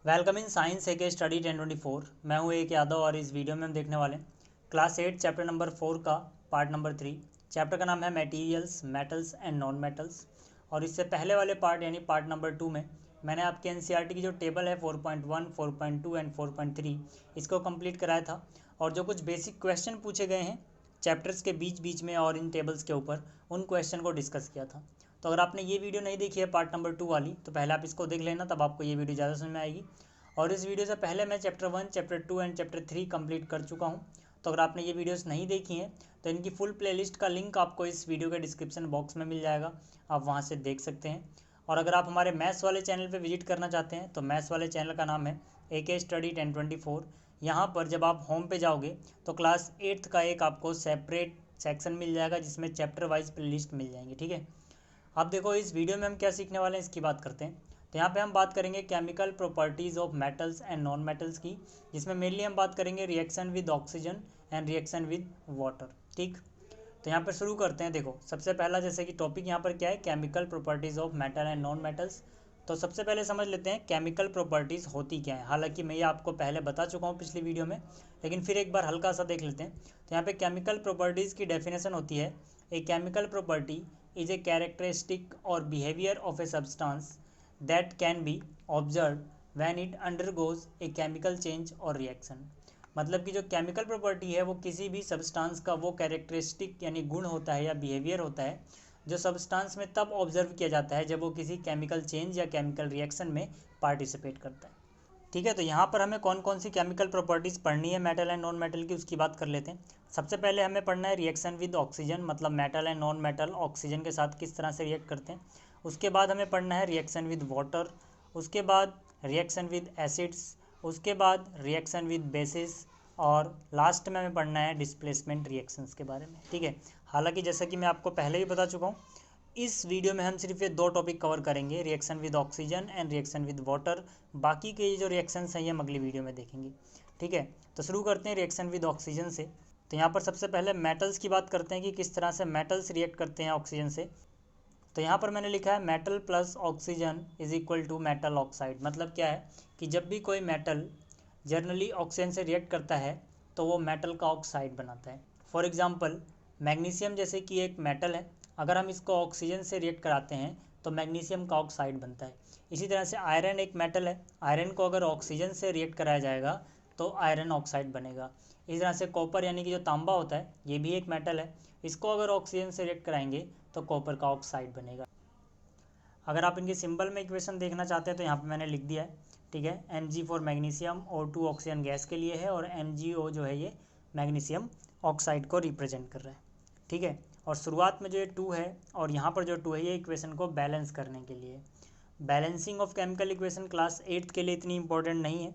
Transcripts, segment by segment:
Welcome in science ए के study 1024। मैं हूं एक यादव और इस वीडियो में हम देखने वाले हैं क्लास 8 चैप्टर नंबर 4 का पार्ट नंबर 3। चैप्टर का नाम है materials, metals and non metals. और इससे पहले वाले पार्ट यानी पार्ट नंबर 2 में मैंने आपके एनसीईआरटी की जो टेबल है 4.1, 4.2 एंड 4.3 इसको कंप्लीट कराया था। और जो कुछ बेसिक क्वेश्चन पूछे गए हैं चैप्टर्स के बीच बीच में और इन टेबल्स के ऊपर, उन क्वेश्चन को डिस्कस किया था। तो अगर आपने ये वीडियो नहीं देखी है पार्ट नंबर 2 वाली, तो पहले आप इसको देख लेना, तब आपको ये वीडियो ज़्यादा समझ में आएगी। और इस वीडियो से पहले मैं chapter 1, chapter 2 and chapter 3 complete कर चुका हूँ। तो अगर आपने ये वीडियोस नहीं देखी हैं तो इनकी फुल प्लेलिस्ट का लिंक आपको इस वीडियो के डिस्क्रिप्शन बॉक्स में मिल जाएगा, आप वहाँ से देख सकते हैं। और अगर आप हमारे मैथ्स वाले चैनल पर विजिट करना चाहते हैं तो मैथ्स वाले चैनल का नाम है AK स्टडी 1024। यहाँ पर जब आप होम पे जाओगे तो क्लास 8th का एक आपको सेपरेट सेक्शन मिल जाएगा जिसमें चैप्टर वाइज प्लेलिस्ट मिल जाएंगी। ठीक है, अब देखो इस वीडियो में हम क्या सीखने वाले हैं इसकी बात करते हैं। तो यहाँ पे हम बात करेंगे chemical properties of metals and non metals की, जिसमें मेनली हम बात करेंगे reaction with oxygen and reaction with water. ठीक, तो यहाँ पर शुरू करते हैं। देखो सबसे पहला जैसे कि टॉपिक यहाँ पर क्या है, chemical properties of metal and non metals. तो सबसे पहले समझ लेते हैं केमिकल प्रॉपर्टीज़ होती क्या है। हालांकि मैं ये आपको पहले बता चुका हूँ पिछली वीडियो में, लेकिन फिर एक बार हल्का सा देख लेते हैं। तो यहाँ पे केमिकल प्रॉपर्टीज़ की डेफिनेशन होती है, a chemical property is a characteristic or behavior of a substance that can be observed when it undergoes a chemical change or reaction। मतलब कि जो केमिकल प्रॉपर्टी है वो किसी भी सब्सटेंस का वो कैरेक्टरिस्टिक यानी गुण होता है या बिहेवियर होता है जो सब्सटेंस में तब ऑब्जर्व किया जाता है जब वो किसी केमिकल चेंज या केमिकल रिएक्शन में पार्टिसिपेट करता है। ठीक है, तो यहाँ पर हमें कौन कौन सी केमिकल प्रॉपर्टीज़ पढ़नी है मेटल एंड नॉन मेटल की, उसकी बात कर लेते हैं। सबसे पहले हमें पढ़ना है रिएक्शन विद ऑक्सीजन, मतलब metal and non metal oxygen के साथ किस तरह से रिएक्ट करते हैं। उसके बाद हमें पढ़ना है रिएक्शन विद वाटर, उसके बाद रिएक्शन विद एसिड्स, उसके बाद रिएक्शन विद बेसिस, और लास्ट में हमें पढ़ना है डिस्प्लेसमेंट रिएक्शंस के बारे में। ठीक है, हालांकि जैसा कि मैं आपको पहले ही बता चुका हूँ, इस वीडियो में हम सिर्फ ये दो टॉपिक कवर करेंगे, reaction with oxygen and reaction with water. बाकी के जो रिएक्शंस हैं ये हम अगली वीडियो में देखेंगे। ठीक है, तो शुरू करते हैं रिएक्शन विद ऑक्सीजन से। तो यहाँ पर सबसे पहले मेटल्स की बात करते हैं कि किस तरह से मेटल्स रिएक्ट करते हैं ऑक्सीजन से। तो यहाँ पर मैंने लिखा है metal plus oxygen is equal to metal oxide. मतलब क्या है कि जब भी कोई मेटल जनरली ऑक्सीजन से रिएक्ट करता है तो वो मेटल का ऑक्साइड बनाता है। फॉर एग्जांपल मैग्नीशियम जैसे कि एक मेटल है, अगर हम इसको ऑक्सीजन से रिएक्ट कराते हैं तो मैग्नीशियम का ऑक्साइड बनता है। इसी तरह से आयरन एक मेटल है, आयरन को अगर ऑक्सीजन से रिएक्ट कराया जाएगा तो आयरन ऑक्साइड बनेगा। इसी तरह से कॉपर यानी कि जो तांबा होता है ये भी एक मेटल है, इसको अगर ऑक्सीजन से रिएक्ट कराएंगे तो कॉपर का ऑक्साइड बनेगा। अगर आप इनके सिंबल में इक्वेशन देखना चाहते हैं तो यहाँ पे मैंने लिख दिया है। ठीक है, Mg for magnesium, O2 oxygen gas के लिए है, और MgO जो है ये मैग्नीशियम ऑक्साइड को रिप्रेजेंट कर रहा है। ठीक है, और शुरुआत में जो ये 2 है और यहाँ पर जो 2 है ये इक्वेशन को बैलेंस करने के लिए। Balancing of chemical equation class 8th के लिए इतनी इंपॉर्टेंट नहीं है।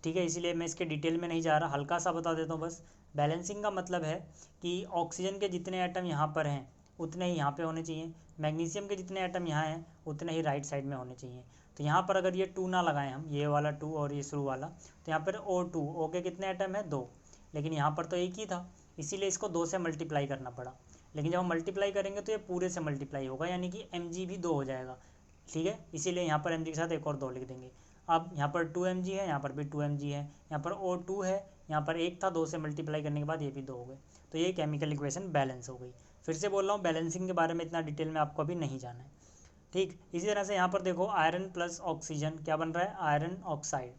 ठीक है, इसीलिए मैं इसके डिटेल में नहीं जा रहा, हल्का सा बता देता हूँ बस। बैलेंसिंग का मतलब है कि ऑक्सीजन के जितने एटम यहाँ पर हैं उतने ही यहाँ पे होने चाहिए, मैग्नीशियम के जितने एटम यहाँ हैं उतने ही राइट साइड में होने चाहिए। तो यहाँ पर अगर ये 2 ना लगाएं हम, ये वाला 2 और ये शुरू वाला, तो यहाँ पर O2, O के कितने एटम है 2, लेकिन यहाँ पर तो एक ही था, इसीलिए इसको 2 से मल्टीप्लाई करना पड़ा। लेकिन जब हम मल्टीप्लाई करेंगे तो ये पूरे से मल्टीप्लाई होगा, यानी कि Mg भी 2 हो जाएगा। ठीक है, इसीलिए यहाँ पर Mg के साथ एक और 2 लिख देंगे। अब यहाँ पर 2 Mg है, यहाँ पर भी 2 Mg है, यहाँ पर O2 है, यहाँ पर एक था, 2 से मल्टीप्लाई करने के बाद ये भी 2 हो गए। तो ये केमिकल इक्वेशन बैलेंस हो गई। फिर से बोल रहा हूँ, बैलेंसिंग के बारे में इतना डिटेल में आपको अभी नहीं जाना है। ठीक, इसी तरह से यहाँ पर देखो आयरन प्लस ऑक्सीजन क्या बन रहा है, आयरन ऑक्साइड।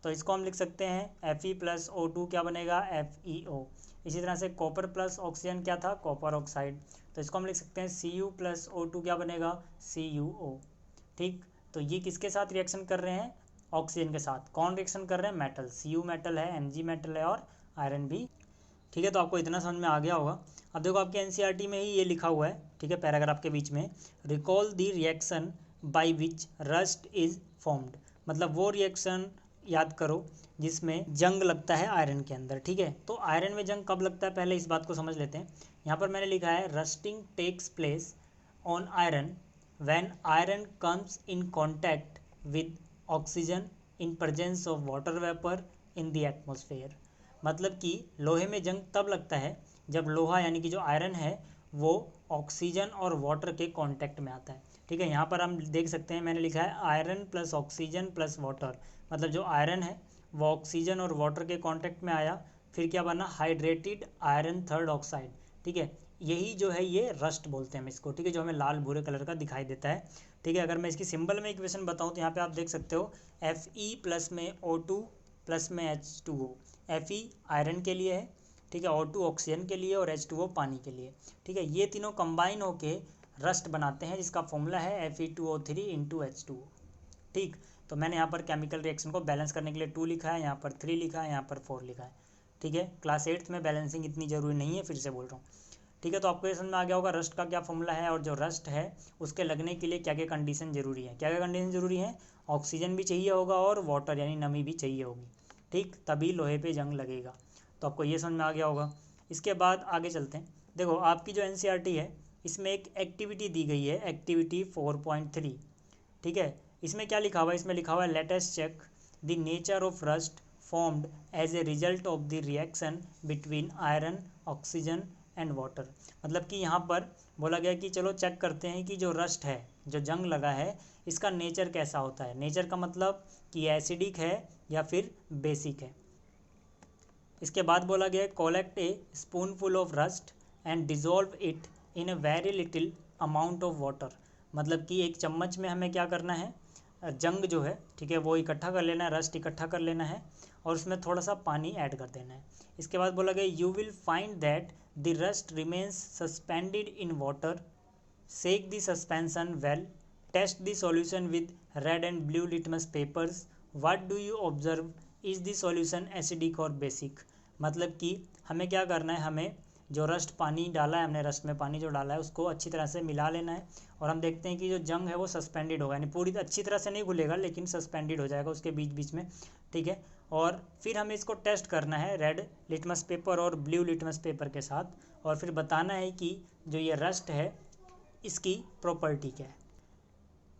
तो इसको हम लिख सकते हैं Fe प्लस O2 क्या बनेगा, FeO। इसी तरह से कॉपर प्लस ऑक्सीजन क्या था, कॉपर ऑक्साइड, तो इसको हम लिख सकते हैं Cu प्लस O2 क्या बनेगा, CuO। ठीक, तो ये किसके साथ रिएक्शन कर रहे हैं, ऑक्सीजन के साथ। कौन रिएक्शन कर रहे हैं, मेटल, Cu मेटल है, Mg मेटल है और आयरन भी। ठीक है, तो आपको इतना समझ में आ गया होगा। अब देखो आपके एनसीईआरटी में ही ये लिखा हुआ है, ठीक है, पैराग्राफ के बीच में, recall the reaction by which rust is formed. मतलब वो रिएक्शन याद करो जिसमें जंग लगता है आयरन के अंदर। ठीक है, तो आयरन में जंग कब लगता है पहले इस बात को समझ लेते हैं। यहाँ पर मैंने लिखा है rusting takes place on iron when iron comes in contact with oxygen in presence of water vapour in the atmosphere. मतलब कि लोहे में जंग तब लगता है जब लोहा यानी कि जो आयरन है वो ऑक्सीजन और वाटर के कांटेक्ट में आता है। ठीक है, यहाँ पर हम देख सकते हैं मैंने लिखा है iron plus oxygen plus water, मतलब जो आयरन है वो ऑक्सीजन और वाटर के कांटेक्ट में आया, फिर क्या बना, हाइड्रेटेड आयरन थर्ड ऑक्साइड। ठीक है, यही जो है ये रस्ट बोलते हैं हम इसको। ठीक है, जो हमें लाल भूरे कलर का दिखाई देता है। ठीक है, अगर मैं इसकी सिंबल में इक्वेशन बताऊँ तो यहाँ पे आप देख सकते हो Fe प्लस में O2 प्लस में H2O। Fe आयरन के लिए है, ठीक है, O2 ऑक्सीजन के लिए और H2O पानी के लिए। ठीक है, ये तीनों कंबाइन होके रस्ट बनाते हैं जिसका फॉर्मूला है Fe2O3 इंटू H2O। ठीक, तो मैंने यहाँ पर केमिकल रिएक्शन को बैलेंस करने के लिए 2 लिखा है, यहाँ पर 3 लिखा है, यहाँ पर 4 लिखा है। ठीक है, क्लास 8th में बैलेंसिंग इतनी ज़रूरी नहीं है, फिर से बोल रहा हूँ। ठीक है, तो आपको ये समझ में आ गया होगा रस्ट का क्या फॉर्मूला है, और जो रस्ट है उसके लगने के लिए क्या क्या कंडीशन जरूरी है। क्या क्या कंडीशन जरूरी है, ऑक्सीजन भी चाहिए होगा और वाटर यानी नमी भी चाहिए होगी। ठीक, तभी लोहे पे जंग लगेगा। तो आपको ये समझ में आ गया होगा। इसके बाद आगे चलते हैं। देखो आपकी जो NCERT है इसमें एक एक्टिविटी दी गई है, एक्टिविटी 4.3। ठीक है, इसमें क्या लिखा हुआ है, इसमें लिखा हुआ है let us check the nature of rust formed as a result of the reaction between iron oxygen and water. मतलब कि यहाँ पर बोला गया कि चलो चेक करते हैं कि जो रस्ट है, जो जंग लगा है, इसका नेचर कैसा होता है। नेचर का मतलब कि एसिडिक है या फिर बेसिक है। इसके बाद बोला गया collect A spoonful of rust and dissolve it in a very little amount of water. मतलब कि एक चम्मच में हमें क्या करना है, जंग जो है, ठीक है, वो इकट्ठा कर लेना है, रस्ट इकट्ठा कर लेना है और उसमें थोड़ा सा पानी ऐड कर देना है। इसके बाद बोला गया you will find that the rust remains suspended in water, shake the suspension well, test the solution with red and blue litmus papers, what do you observe, is the solution acidic और basic. मतलब कि हमें क्या करना है, हमें जो rust पानी डाला है हमने, रस्ट में पानी जो डाला है उसको अच्छी तरह से मिला लेना है और हम देखते हैं कि जो जंग है वो सस्पेंडेड होगा, यानी पूरी अच्छी तरह से नहीं घुलेगा लेकिन सस्पेंडेड हो जाएगा उसके बीच बीच में। ठीक है, और फिर हमें इसको टेस्ट करना है रेड लिटमस पेपर और ब्लू लिटमस पेपर के साथ, और फिर बताना है कि जो ये रस्ट है इसकी प्रॉपर्टी क्या है।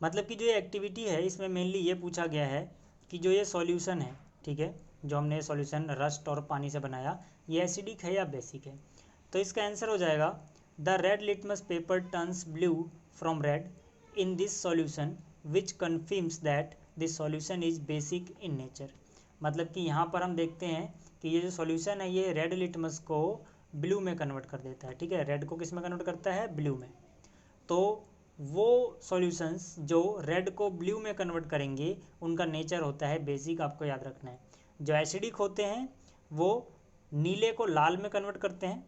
मतलब कि जो ये एक्टिविटी है इसमें मेनली ये पूछा गया है कि जो ये सॉल्यूशन है, ठीक है, जो हमने सॉल्यूशन रस्ट और पानी से बनाया, ये एसिडिक है या बेसिक है। तो इसका आंसर हो जाएगा the red litmus paper turns blue from red in this solution which confirms that this solution is basic in nature. मतलब कि यहाँ पर हम देखते हैं कि ये जो सॉल्यूशन है ये रेड लिटमस को ब्लू में कन्वर्ट कर देता है। ठीक है, रेड को किस में कन्वर्ट करता है, ब्लू में। तो वो सॉल्यूशंस जो रेड को ब्लू में कन्वर्ट करेंगे उनका नेचर होता है बेसिक, आपको याद रखना है। जो एसिडिक होते हैं वो नीले को लाल में कन्वर्ट करते हैं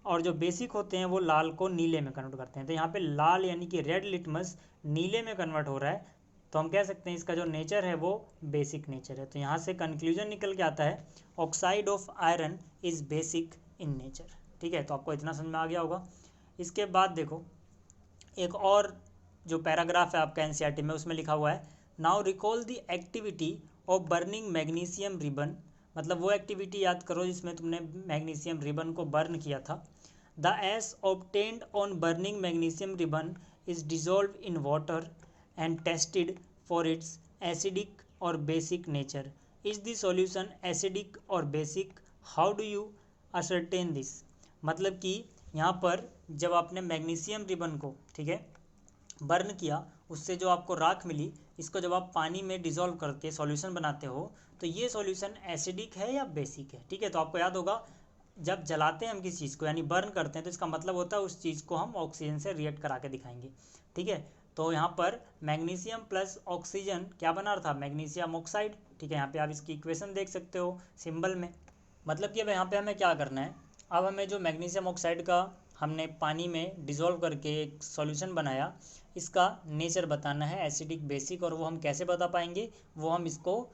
और जो बेसिक होते हैं वो लाल को नीले में कन्वर्ट करते हैं। तो यहाँ पे लाल यानी कि रेड लिटमस नीले में कन्वर्ट हो रहा है, तो हम कह सकते हैं इसका जो नेचर है वो बेसिक नेचर है। तो यहाँ से कंक्लूजन निकल के आता है oxide of iron is basic in nature. ठीक है, तो आपको इतना समझ में आ गया होगा। इसके बाद देखो एक और जो पैराग्राफ है आपका NCERT में उसमें लिखा हुआ है now recall the activity of burning magnesium ribbon. मतलब वो एक्टिविटी याद करो जिसमें तुमने मैग्नीशियम रिबन को बर्न किया था। The ash obtained on burning magnesium ribbon is dissolve in water and tested for its acidic और basic nature. Is the solution acidic और basic, how do you ascertain this. मतलब कि यहाँ पर जब आपने मैग्नीशियम रिबन को, ठीक है, बर्न किया, उससे जो आपको राख मिली, इसको जब आप पानी में डिज़ोल्व करके सॉल्यूशन बनाते हो तो ये सॉल्यूशन एसिडिक है या बेसिक है। ठीक है, तो आपको याद होगा जब जलाते हैं हम किसी चीज़ को यानी बर्न करते हैं तो इसका मतलब होता है उस चीज़ को हम ऑक्सीजन से रिएक्ट करा के दिखाएंगे। ठीक है, तो यहाँ पर मैग्नीशियम प्लस ऑक्सीजन क्या बना रहा था, मैग्नीशियम ऑक्साइड। ठीक है, यहाँ पे आप इसकी इक्वेशन देख सकते हो सिंबल में। मतलब कि अब यहाँ पे हमें क्या करना है, अब हमें जो मैग्नीशियम ऑक्साइड का हमने पानी में डिज़ोल्व करके एक सॉल्यूशन बनाया, इसका नेचर बताना है एसिडिक बेसिक। और वो हम कैसे बता पाएंगे, वो हम इसको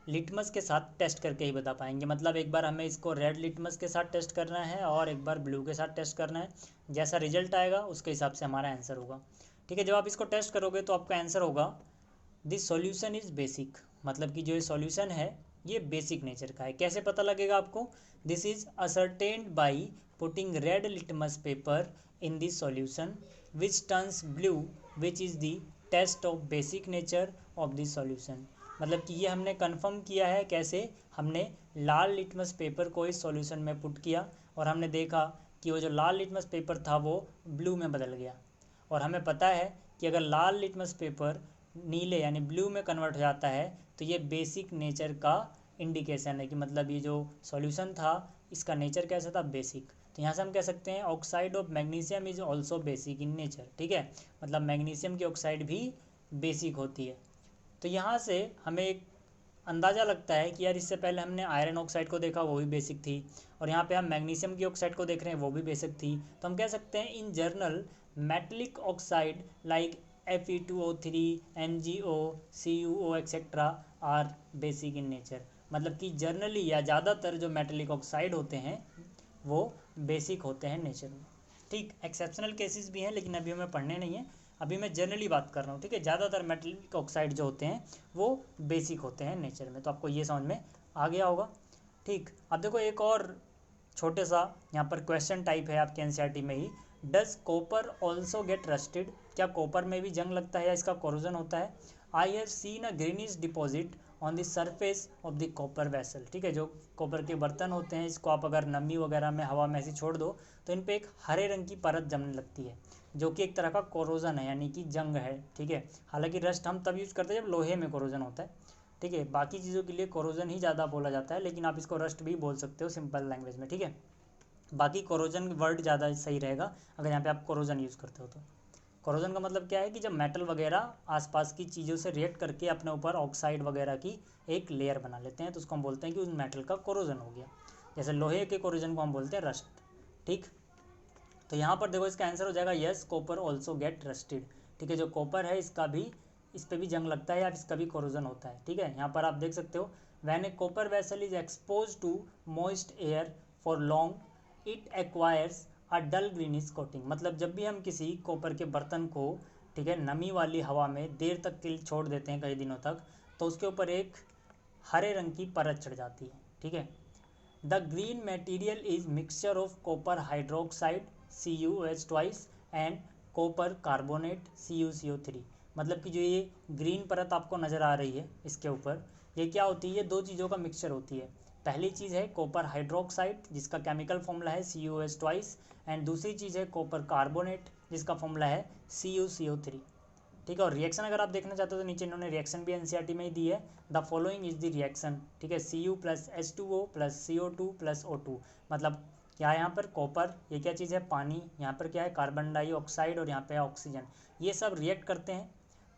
लिटमस के साथ टेस्ट करके ही बता पाएंगे। मतलब एक बार हमें इसको रेड लिटमस के साथ टेस्ट करना है और एक बार ब्लू के साथ टेस्ट करना है। जैसा रिजल्ट आएगा उसके हिसाब से हमारा आंसर होगा। ठीक है, जब आप इसको टेस्ट करोगे तो आपका आंसर होगा दिस सॉल्यूशन इज़ बेसिक। मतलब कि जो ये सॉल्यूशन है ये बेसिक नेचर का है। कैसे पता लगेगा आपको, this is ascertained by putting red litmus paper in this solution which turns blue which is the test of basic nature of this solution. मतलब कि ये हमने कंफर्म किया है कैसे, हमने लाल लिटमस पेपर को इस सॉल्यूशन में पुट किया और हमने देखा कि वो जो लाल लिटमस पेपर था वो ब्लू में बदल गया। और हमें पता है कि अगर लाल लिटमस पेपर नीले यानी ब्लू में कन्वर्ट हो जाता है तो ये बेसिक नेचर का इंडिकेशन है कि मतलब ये जो सॉल्यूशन था इसका नेचर कैसा था, बेसिक। तो यहाँ से हम कह सकते हैं oxide of magnesium is also basic in nature, ठीक है, मतलब मैग्नीशियम की ऑक्साइड भी बेसिक होती है। तो यहाँ से हमें एक अंदाज़ा लगता है कि यार इससे पहले हमने आयरन ऑक्साइड को देखा, वो भी बेसिक थी, और यहाँ पे हम मैग्नीशियम की ऑक्साइड को देख रहे हैं, वो भी बेसिक थी। तो हम कह सकते हैं in general metallic oxide like Fe2O3, MgO, CuO etcetera are basic in nature. मतलब कि जर्नली या ज़्यादातर जो मेटलिक ऑक्साइड होते हैं वो बेसिक होते हैं नेचर में। ठीक, एक्सेप्शनल केसेस भी हैं लेकिन अभी हमें पढ़ने नहीं है, अभी मैं जनरली बात कर रहा हूँ, ठीक है। ज़्यादातर मेटलिक ऑक्साइड जो होते हैं वो बेसिक होते हैं नेचर में। तो आपको ये समझ में आ गया होगा। ठीक, अब देखो एक और छोटे सा यहाँ पर क्वेश्चन टाइप है आपके एनसीईआरटी में ही, does copper also get rusted, क्या कॉपर में भी जंग लगता है या इसका कोरोजन होता है। I have seen a greenish deposit on the surface of the copper vessel, ठीक है, जो कॉपर के बर्तन होते हैं इसको आप अगर नमी वगैरह में हवा में ऐसी छोड़ दो तो इन पे एक हरे रंग की परत जमने लगती है जो कि एक तरह का कोरोजन है यानी कि जंग है, ठीक है। हालांकि रस्ट हम तब यूज करते हैं जब लोहे में कोरोजन होता है, ठीक है, बाकी चीज़ों के लिए कोरोजन ही ज़्यादा बोला जाता है, लेकिन आप इसको रस्ट भी बोल सकते हो सिंपल लैंग्वेज में, ठीक है। बाकी कोरोजन वर्ड ज़्यादा सही रहेगा अगर यहाँ पे आप कोरोजन यूज़ करते हो तो। कोरोजन का मतलब क्या है कि जब मेटल वगैरह आसपास की चीज़ों से रिएक्ट करके अपने ऊपर ऑक्साइड वगैरह की एक लेयर बना लेते हैं तो उसको हम बोलते हैं कि उस मेटल का कोरोजन हो गया। जैसे लोहे के कोरोजन को हम बोलते हैं रस्ट, ठीक। तो यहाँ पर देखो इसका आंसर हो जाएगा yes, copper also get rusted, ठीक है। जो कॉपर है इसका भी, इस पर भी जंग लगता है या इसका भी कोरोजन होता है, ठीक है। यहाँ पर आप देख सकते हो when a copper vessel is expose to moist air for long it acquires a dull greenish coating. मतलब जब भी हम किसी कॉपर के बर्तन को, ठीक है, नमी वाली हवा में देर तक के लिए छोड़ देते हैं कई दिनों तक तो उसके ऊपर एक हरे रंग की परत चढ़ जाती है, ठीक है। The green material is mixture of copper hydroxide CuOH twice and copper carbonate CuCO3। मतलब कि जो ये ग्रीन परत आपको नज़र आ रही है इसके ऊपर, ये क्या होती है, ये दो चीज़ों का मिक्सचर होती है। पहली चीज़ है कॉपर हाइड्रोक्साइड जिसका केमिकल फॉर्मूला है CuOH ट्वाइस, एंड दूसरी चीज़ है कॉपर कार्बोनेट जिसका फॉर्मूला है CuCO3, ठीक है। और रिएक्शन अगर आप देखना चाहते हो तो नीचे इन्होंने रिएक्शन भी एनसीईआरटी में ही दी है, the following is the reaction, ठीक है, Cu plus H2O plus CO2 plus O2। मतलब क्या है यहाँ पर कॉपर, ये क्या चीज़ है, पानी, यहाँ पर क्या है कार्बन डाइऑक्साइड और यहाँ पे ऑक्सीजन, ये सब रिएक्ट करते हैं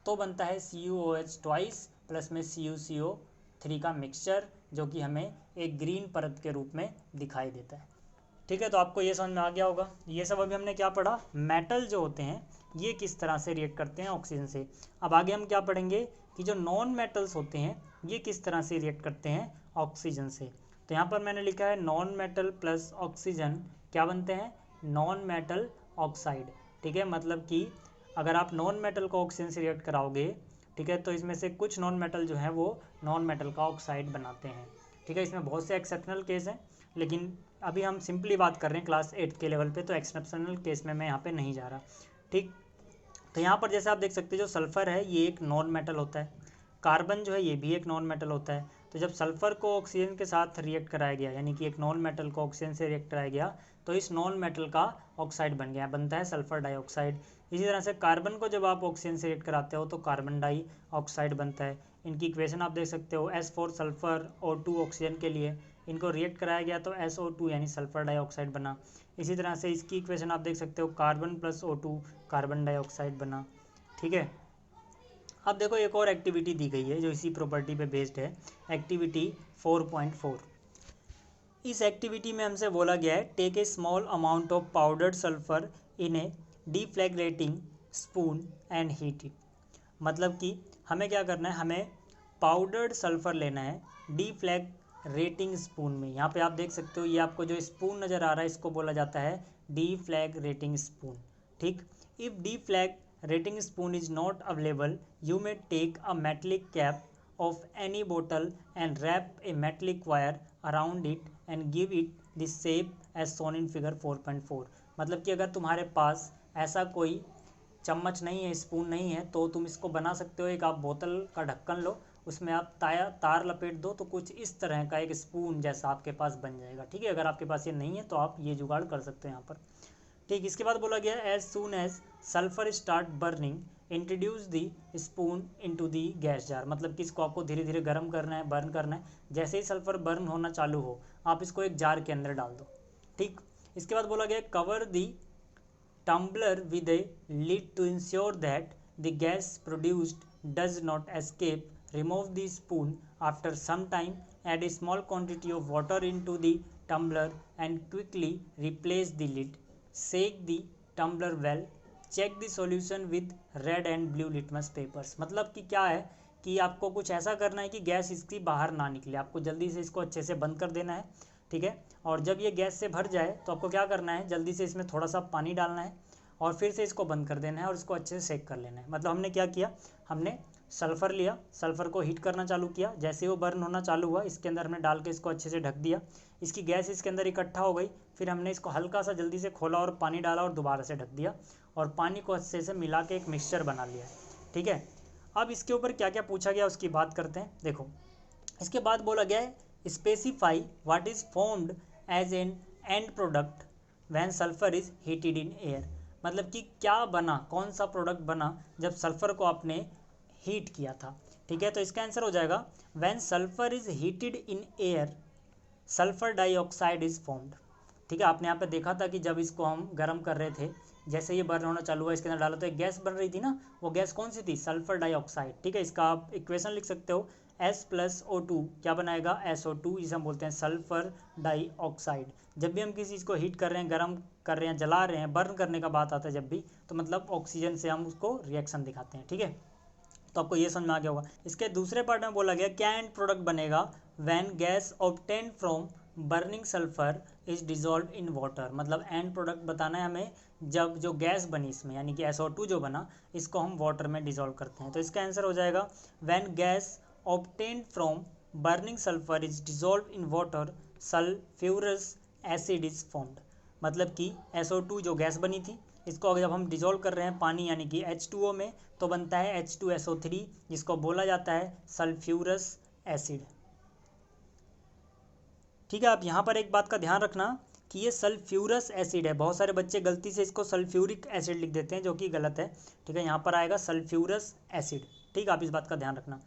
तो बनता है CuOH ट्वाइस प्लस में CuCO3 का मिक्सचर जो कि हमें एक ग्रीन परत के रूप में दिखाई देता है, ठीक है। तो आपको ये समझ में आ गया होगा। ये सब अभी हमने क्या पढ़ा, मेटल जो होते हैं ये किस तरह से रिएक्ट करते हैं ऑक्सीजन से। अब आगे हम क्या पढ़ेंगे कि जो नॉन मेटल्स होते हैं ये किस तरह से रिएक्ट करते हैं ऑक्सीजन से। तो यहाँ पर मैंने लिखा है नॉन मेटल प्लस ऑक्सीजन क्या बनते हैं, नॉन मेटल ऑक्साइड, ठीक है। मतलब कि अगर आप नॉन मेटल को ऑक्सीजन से रिएक्ट कराओगे, ठीक है, तो इसमें से कुछ नॉन मेटल जो है वो नॉन मेटल का ऑक्साइड बनाते हैं, ठीक है। इसमें बहुत से एक्सेप्शनल केस हैं लेकिन अभी हम सिंपली बात कर रहे हैं क्लास 8 के लेवल पे, तो एक्सेप्शनल केस में मैं यहाँ पे नहीं जा रहा, ठीक। तो यहाँ पर जैसे आप देख सकते हैं जो सल्फ़र है ये एक नॉन मेटल होता है, कार्बन जो है ये भी एक नॉन मेटल होता है। तो जब सल्फ़र को ऑक्सीजन के साथ रिएक्ट कराया गया यानी कि एक नॉन मेटल को ऑक्सीजन से रिएक्ट कराया गया तो इस नॉन मेटल का ऑक्साइड बन गया, बनता है सल्फ़र डाइऑक्साइड। इसी तरह से कार्बन को जब आप ऑक्सीजन से रिएक्ट कराते हो तो कार्बन डाइऑक्साइड बनता है। इनकी इक्वेशन आप देख सकते हो S4 सल्फ़र O2 ऑक्सीजन के लिए, इनको रिएक्ट कराया गया तो SO2 यानी सल्फ़र डाइऑक्साइड बना। इसी तरह से इसकी इक्वेशन आप देख सकते हो carbon plus O2 carbon dioxide बना, ठीक है। अब देखो एक और एक्टिविटी दी गई है जो इसी प्रॉपर्टी पे बेस्ड है, एक्टिविटी 4.4। इस एक्टिविटी में हमसे बोला गया है take a small amount of powdered sulphur in a deflagrating spoon and heat it. मतलब कि हमें क्या करना है, हमें पाउडर्ड सल्फर लेना है डीफ्लैग्रेटिंग स्पून में। यहाँ पे आप देख सकते हो ये आपको जो स्पून नज़र आ रहा है इसको बोला जाता है डीफ्लैग्रेटिंग स्पून, ठीक। If deflagrating spoon is not available you may take a metallic cap of any bottle and wrap a metallic wire around it and give it the shape as shown in figure 4.4। मतलब कि अगर तुम्हारे पास ऐसा कोई चम्मच नहीं है, spoon नहीं है, तो तुम इसको बना सकते हो, एक आप बोतल का ढक्कन लो उसमें आप तार लपेट दो तो कुछ इस तरह का एक स्पून जैसा आपके पास बन जाएगा। ठीक है, अगर आपके पास ये नहीं है तो आप ये जुगाड़ कर सकते हैं यहाँ पर। ठीक, इसके बाद बोला गया as soon as sulphur start burning introduce the spoon into the gas jar, मतलब कि इसको आपको धीरे धीरे गर्म करना है, बर्न करना है। जैसे ही सल्फर बर्न होना चालू हो आप इसको एक जार के अंदर डाल दो। ठीक, इसके बाद बोला गया cover the tumbler with a lid to ensure that the gas produced does not escape. Remove the spoon after some time. Add a small quantity of water into the tumbler and quickly replace the lid. Shake the tumbler well. Check the solution with red and blue litmus papers. मतलब कि क्या है कि आपको कुछ ऐसा करना है कि गैस इसकी बाहर ना निकले, आपको जल्दी से इसको अच्छे से बंद कर देना है। ठीक है, और जब ये गैस से भर जाए तो आपको क्या करना है, जल्दी से इसमें थोड़ा सा पानी डालना है और फिर से इसको बंद कर देना है और इसको अच्छे से सेक कर लेना है। मतलब हमने क्या किया, हमने सल्फ़र लिया, सल्फ़र को हीट करना चालू किया, जैसे वो बर्न होना चालू हुआ इसके अंदर हमने डाल के इसको अच्छे से ढक दिया, इसकी गैस इसके अंदर इकट्ठा हो गई, फिर हमने इसको हल्का सा जल्दी से खोला और पानी डाला और दोबारा से ढक दिया और पानी को अच्छे से मिला के एक मिक्सचर बना लिया है। ठीक है, अब इसके ऊपर क्या क्या पूछा गया उसकी बात करते हैं। देखो, इसके बाद बोला गया है specify what is formed as an end product when sulphur is heated in air, मतलब कि क्या बना, कौन सा प्रोडक्ट बना जब सल्फर को आपने हीट किया था। ठीक है, तो इसका आंसर हो जाएगा when sulphur is heated in air sulphur dioxide is formed. ठीक है, आपने यहाँ पे देखा था कि जब इसको हम गर्म कर रहे थे, जैसे ये बर्न होना चालू हुआ इसके अंदर डाला तो एक गैस बन रही थी ना, वो गैस कौन सी थी, सल्फर डाइऑक्साइड। ठीक है, इसका आप इक्वेशन लिख सकते हो S+O2 क्या बनाएगा, SO2, इसे हम बोलते हैं सल्फर डाइऑक्साइड। जब भी हम किसी चीज़ को हीट कर रहे हैं, गर्म कर रहे हैं, जला रहे हैं, बर्न करने का बात आता है जब भी, तो मतलब ऑक्सीजन से हम उसको रिएक्शन दिखाते हैं। ठीक है, तो आपको ये समझ में आ गया होगा। इसके दूसरे पार्ट में बोला गया क्या एंड प्रोडक्ट बनेगा when gas obtain from burning sulphur is dissolve in water, मतलब एंड प्रोडक्ट बताना है हमें जब जो गैस बनी इसमें, यानी कि SO2 जो बना, इसको हम वाटर में डिजॉल्व करते हैं। तो इसका आंसर हो जाएगा when gas obtained from burning sulfur is dissolved in water sulfurous acid is formed, मतलब कि SO2 जो गैस बनी थी इसको जब हम डिजोल्व कर रहे हैं पानी यानी कि H2O में तो बनता है H2SO3 जिसको बोला जाता है सल्फ्यूरस एसिड। ठीक है, आप यहाँ पर एक बात का ध्यान रखना कि ये सल्फ्यूरस एसिड है, बहुत सारे बच्चे गलती से इसको सल्फ्यूरिक एसिड लिख देते हैं जो कि गलत है। ठीक है, यहाँ पर आएगा सल्फ्यूरस एसिड। ठीक है, आप इस बात का ध्यान रखना।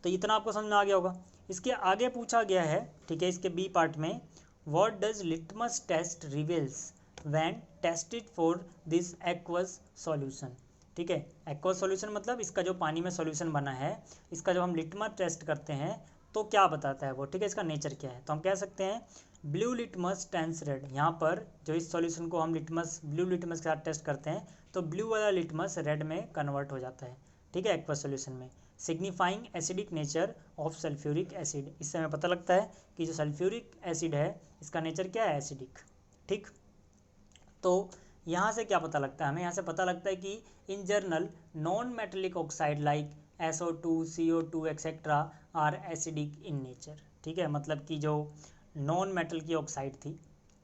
तो इतना आपको समझ में आ गया होगा। इसके आगे पूछा गया है, ठीक है, इसके बी पार्ट में what does litmus test reveals when tested for this aqueous solution. ठीक है, एक्वस सॉल्यूशन मतलब इसका जो पानी में सॉल्यूशन बना है, इसका जब हम लिटमस टेस्ट करते हैं तो क्या बताता है वो। ठीक है, इसका नेचर क्या है, तो हम कह सकते हैं ब्लू लिटमस टर्न्स रेड। यहाँ पर जो इस सॉल्यूशन को हम लिटमस ब्लू लिटमस के साथ टेस्ट करते हैं तो ब्लू वाला लिटमस रेड में कन्वर्ट हो जाता है। ठीक है, एक्वस सॉल्यूशन में signifying acidic nature of sulphuric acid, इससे हमें पता लगता है कि जो सल्फ्यूरिक एसिड है इसका नेचर क्या है, एसिडिक। ठीक, तो यहाँ से क्या पता लगता है हमें, यहाँ से पता लगता है कि in general non metallic oxide like SO2 CO2 etcetera are acidic in nature. ठीक है, मतलब कि जो नॉन मेटल की ऑक्साइड थी,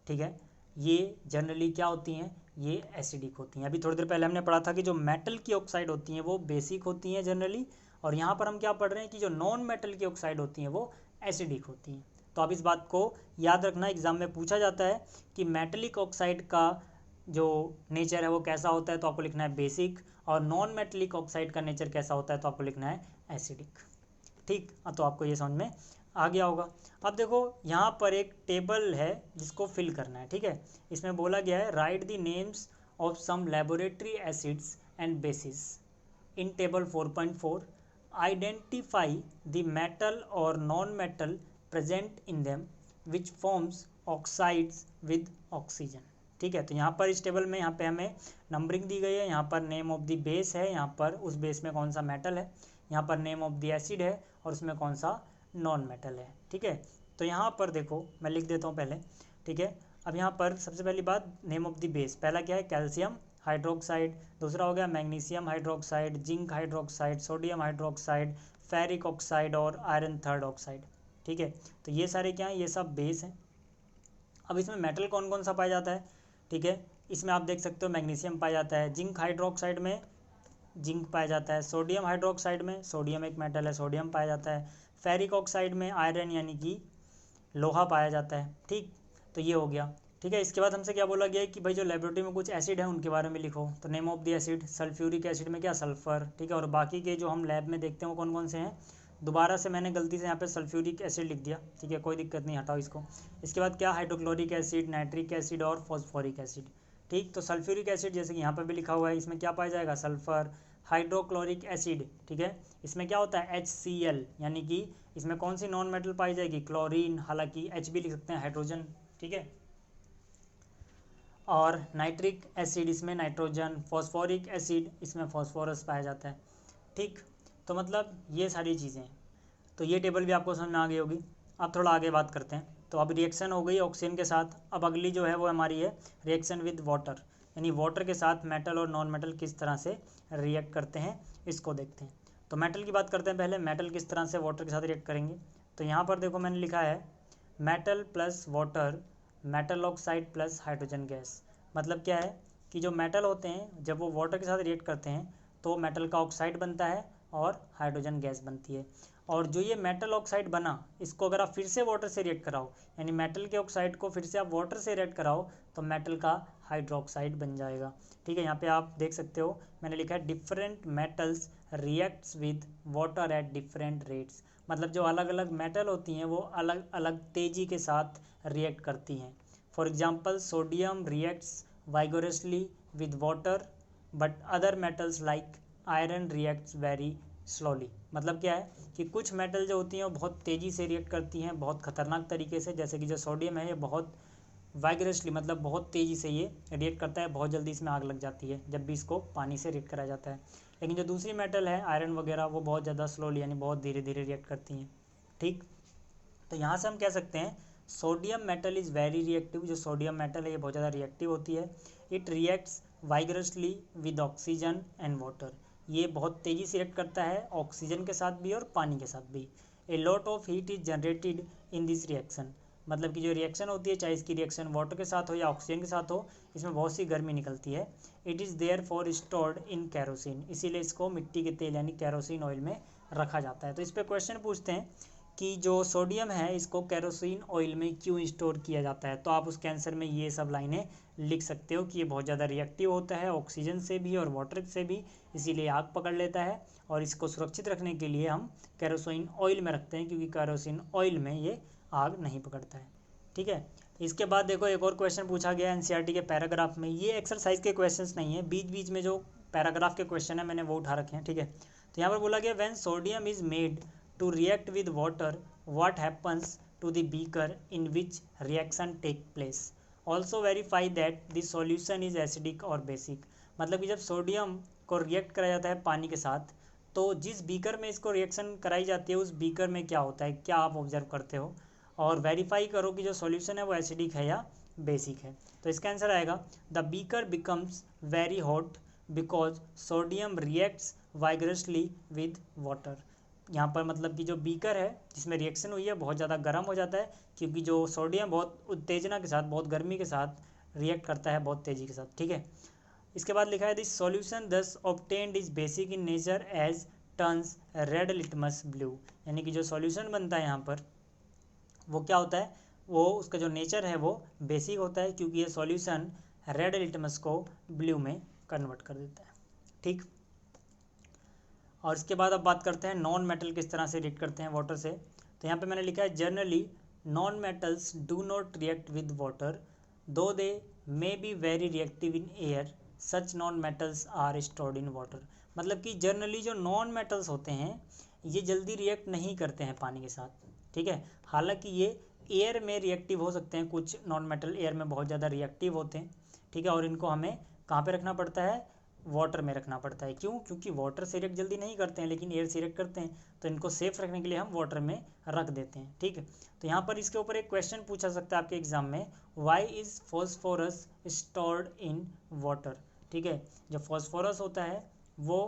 ठीक है, ये जनरली क्या होती हैं, ये एसिडिक होती हैं। अभी थोड़ी देर पहले हमने पढ़ा था कि जो मेटल की ऑक्साइड होती हैं वो बेसिक होती हैं जनरली, और यहाँ पर हम क्या पढ़ रहे हैं कि जो नॉन मेटल की ऑक्साइड होती हैं वो एसिडिक होती हैं। तो आप इस बात को याद रखना, एग्जाम में पूछा जाता है कि मेटेलिक ऑक्साइड का जो नेचर है वो कैसा होता है, तो आपको लिखना है बेसिक, और नॉन मेटेलिक ऑक्साइड का नेचर कैसा होता है तो आपको लिखना है एसिडिक। ठीक, तो आपको ये समझ में आ गया होगा। अब देखो यहाँ पर एक टेबल है जिसको फिल करना है। ठीक है, इसमें बोला गया है write the names of some laboratory acids and bases in table 4.4, identify the metal और non metal present in them which forms oxides with oxygen. ठीक है, तो यहाँ पर इस टेबल में यहाँ पे हमें नंबरिंग दी गई है, यहाँ पर नेम ऑफ द बेस है, यहाँ पर उस बेस में कौन सा मेटल है, यहाँ पर नेम ऑफ द एसिड है और उसमें कौन सा नॉन मेटल है। ठीक है, तो यहाँ पर देखो मैं लिख देता हूँ पहले। ठीक है, अब यहाँ पर सबसे पहली बात नेम ऑफ द बेस, पहला क्या है कैल्शियम हाइड्रोक्साइड, दूसरा हो गया magnesium hydroxide, zinc hydroxide, sodium hydroxide, ferric oxide और आयरन थर्ड ऑक्साइड। ठीक है, तो ये सारे क्या हैं, ये सब बेस हैं। अब इसमें मेटल कौन कौन सा पाया जाता है, ठीक है, इसमें आप देख सकते हो मैग्नीशियम पाया जाता है, जिंक हाइड्रोक्साइड में जिंक पाया जाता है। सोडियम हाइड्रोक्साइड में, सोडियम एक मेटल है, सोडियम पाया जाता है। फेरिक ऑक्साइड में आयरन यानी कि लोहा पाया जाता है। ठीक, तो ये हो गया। ठीक है, इसके बाद हमसे क्या बोला गया है कि भाई जो लेबोरेटरी में कुछ एसिड है उनके बारे में लिखो। तो name of the acid, sulphuric acid में क्या, सल्फर। ठीक है, और बाकी के जो हम लैब में देखते हैं वो कौन कौन से हैं। दोबारा से मैंने गलती से यहाँ पे सल्फ्यूरिक एसिड लिख दिया। ठीक है, कोई दिक्कत नहीं, हटाओ इसको। इसके बाद क्या, हाइड्रोक्लोरिक एसिड, नाइट्रिक एसिड और फॉस्फोरिक एसिड। ठीक, तो सल्फ्यूरिक एसिड जैसे कि यहाँ पर भी लिखा हुआ है, इसमें क्या पाया जाएगा, सल्फर। हाइड्रोक्लोरिक एसिड, ठीक है, इसमें क्या होता है, HCl, यानी कि इसमें कौन सी नॉन मेटल पाई जाएगी, क्लोरीन, हालांकि H भी लिख सकते हैं, हाइड्रोजन। ठीक है, और नाइट्रिक एसिड इसमें नाइट्रोजन, फॉस्फोरिक एसिड इसमें फॉस्फोरस पाया जाता है। ठीक, तो मतलब ये सारी चीज़ें हैं। तो ये टेबल भी आपको समझ में आ गई होगी। अब थोड़ा आगे बात करते हैं। तो अब रिएक्शन हो गई ऑक्सीजन के साथ। अब अगली जो है वो हमारी है रिएक्शन विद वाटर, यानी वाटर के साथ मेटल और नॉन मेटल किस तरह से रिएक्ट करते हैं, इसको देखते हैं। तो मेटल की बात करते हैं पहले, मेटल किस तरह से वाटर के साथ रिएक्ट करेंगे। तो यहाँ पर देखो मैंने लिखा है metal plus water, metal oxide plus hydrogen gas. मतलब क्या है कि जो मेटल होते हैं जब वो वाटर के साथ रिएक्ट करते हैं तो मेटल का ऑक्साइड बनता है और हाइड्रोजन गैस बनती है। और जो ये मेटल ऑक्साइड बना, इसको अगर आप फिर से वाटर से रिएक्ट कराओ, यानी मेटल के ऑक्साइड को फिर से आप वाटर से रिएक्ट कराओ, तो मेटल का हाइड्रोक्साइड बन जाएगा। ठीक है, यहाँ पे आप देख सकते हो मैंने लिखा है different metals reacts with water at different rates. मतलब जो अलग अलग मेटल होती हैं वो अलग अलग तेज़ी के साथ रिएक्ट करती हैं। For example sodium reacts vigorously with water, but other metals like iron reacts very slowly. मतलब क्या है कि कुछ मेटल जो होती हैं वो बहुत तेज़ी से रिएक्ट करती हैं, बहुत खतरनाक तरीके से। जैसे कि जो सोडियम है ये बहुत वाइगरसली, मतलब बहुत तेज़ी से ये रिएक्ट करता है, बहुत जल्दी इसमें आग लग जाती है जब भी इसको पानी से रिएक्ट कराया जाता है। लेकिन जो दूसरी मेटल है आयरन वगैरह वो बहुत ज़्यादा स्लोली, यानी बहुत धीरे धीरे रिएक्ट करती हैं। ठीक, तो यहाँ से हम कह सकते हैं sodium metal is very reactive. जो सोडियम मेटल है ये बहुत ज़्यादा रिएक्टिव होती है। It reacts vigorously with oxygen and water. ये बहुत तेज़ी से रिएक्ट करता है ऑक्सीजन के साथ भी और पानी के साथ भी। A lot of heat is generated in this reaction. मतलब कि जो रिएक्शन होती है, चाहे इसकी रिएक्शन वाटर के साथ हो या ऑक्सीजन के साथ हो, इसमें बहुत सी गर्मी निकलती है। It is there for stored in kerosene. इसीलिए इसको मिट्टी के तेल यानी कैरोसिन ऑयल में रखा जाता है। तो इस पर क्वेश्चन पूछते हैं कि जो सोडियम है इसको कैरोसिन ऑयल में क्यों स्टोर किया जाता है। तो आप उसके आंसर में ये सब लाइनें लिख सकते हो कि ये बहुत ज़्यादा रिएक्टिव होता है ऑक्सीजन से भी और वाटर से भी, इसीलिए आग पकड़ लेता है। और इसको सुरक्षित रखने के लिए हम कैरोसिन ऑयल में रखते हैं, क्योंकि कैरोसिन ऑयल में ये आग नहीं पकड़ता है। ठीक है, इसके बाद देखो एक और क्वेश्चन पूछा गया एनसीईआरटी के पैराग्राफ में। ये एक्सरसाइज के क्वेश्चंस नहीं है, बीच बीच में जो पैराग्राफ के क्वेश्चन है मैंने वो उठा रखे हैं। ठीक है, तो यहाँ पर बोला गया when sodium is made to react with water, what happens to the beaker in which reaction take place? Also verify that the solution is acidic or basic। मतलब कि जब सोडियम को रिएक्ट कराया जाता है पानी के साथ, तो जिस बीकर में इसको रिएक्शन कराई जाती है उस बीकर में क्या होता है, क्या आप ऑब्जर्व करते हो, और वेरीफाई करो कि जो सॉल्यूशन है वो एसिडिक है या बेसिक है। तो इसका आंसर आएगा the beaker becomes very hot because sodium reacts vigorously with water. यहाँ पर मतलब कि जो बीकर है जिसमें रिएक्शन हुई है बहुत ज़्यादा गर्म हो जाता है, क्योंकि जो सोडियम बहुत उत्तेजना के साथ, बहुत गर्मी के साथ रिएक्ट करता है, बहुत तेज़ी के साथ। ठीक है, इसके बाद लिखा है this solution thus obtained is basic in nature as turns red litmus blue. यानी कि जो सॉल्यूशन बनता है यहाँ पर वो क्या होता है, वो उसका जो नेचर है वो बेसिक होता है, क्योंकि ये सॉल्यूशन रेड लिटमस को ब्लू में कन्वर्ट कर देता है। ठीक, और इसके बाद अब बात करते हैं नॉन मेटल किस तरह से रिएक्ट करते हैं वाटर से। तो यहाँ पे मैंने लिखा है generally non metals do not react with water though they may be very reactive in air, such non metals are stored in water. मतलब कि जनरली जो नॉन मेटल्स होते हैं ये जल्दी रिएक्ट नहीं करते हैं पानी के साथ। ठीक है, हालांकि ये एयर में रिएक्टिव हो सकते हैं, कुछ नॉन मेटल एयर में बहुत ज़्यादा रिएक्टिव होते हैं। ठीक है, और इनको हमें कहाँ पे रखना पड़ता है, वाटर में रखना पड़ता है। क्यों, क्योंकि वाटर से रिएक्ट जल्दी नहीं करते हैं लेकिन एयर से रिएक्ट करते हैं, तो इनको सेफ रखने के लिए हम वाटर में रख देते हैं। ठीक है, तो यहाँ पर इसके ऊपर एक क्वेश्चन पूछा सकता है आपके एग्जाम में, why is phosphorus stored in water. ठीक है, जो फॉस्फोरस होता है वो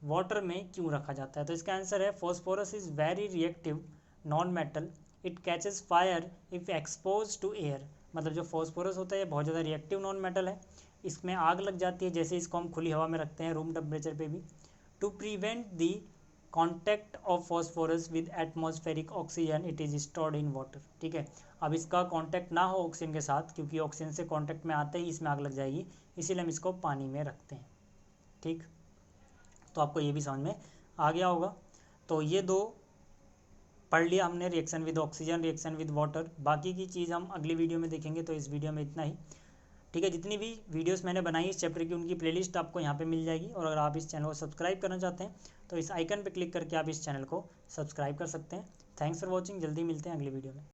वाटर में क्यों रखा जाता है। तो इसका आंसर है phosphorus is very reactive non metal, it catches fire if expose to air. मतलब जो फॉस्फोरस होता है ये बहुत ज़्यादा रिएक्टिव नॉन मेटल है, इसमें आग लग जाती है जैसे इसको हम खुली हवा में रखते हैं रूम टेम्परेचर पे भी। To prevent the contact of phosphorus with atmospheric oxygen it is stored in water. ठीक है, अब इसका कांटेक्ट ना हो ऑक्सीजन के साथ, क्योंकि ऑक्सीजन से कांटेक्ट में आते ही इसमें आग लग जाएगी, इसीलिए हम इसको पानी में रखते हैं। ठीक, तो आपको ये भी समझ में आ गया होगा। तो ये दो पढ़ लिया हमने, reaction with oxygen, reaction with water. बाकी की चीज़ हम अगली वीडियो में देखेंगे, तो इस वीडियो में इतना ही। ठीक है, जितनी भी वीडियोस मैंने बनाई इस चैप्टर की उनकी प्लेलिस्ट आपको यहाँ पे मिल जाएगी। और अगर आप इस चैनल को सब्सक्राइब करना चाहते हैं तो इस आइकन पे क्लिक करके आप इस चैनल को सब्सक्राइब कर सकते हैं। थैंक्स फॉर वॉचिंग, जल्दी मिलते हैं अगली वीडियो में।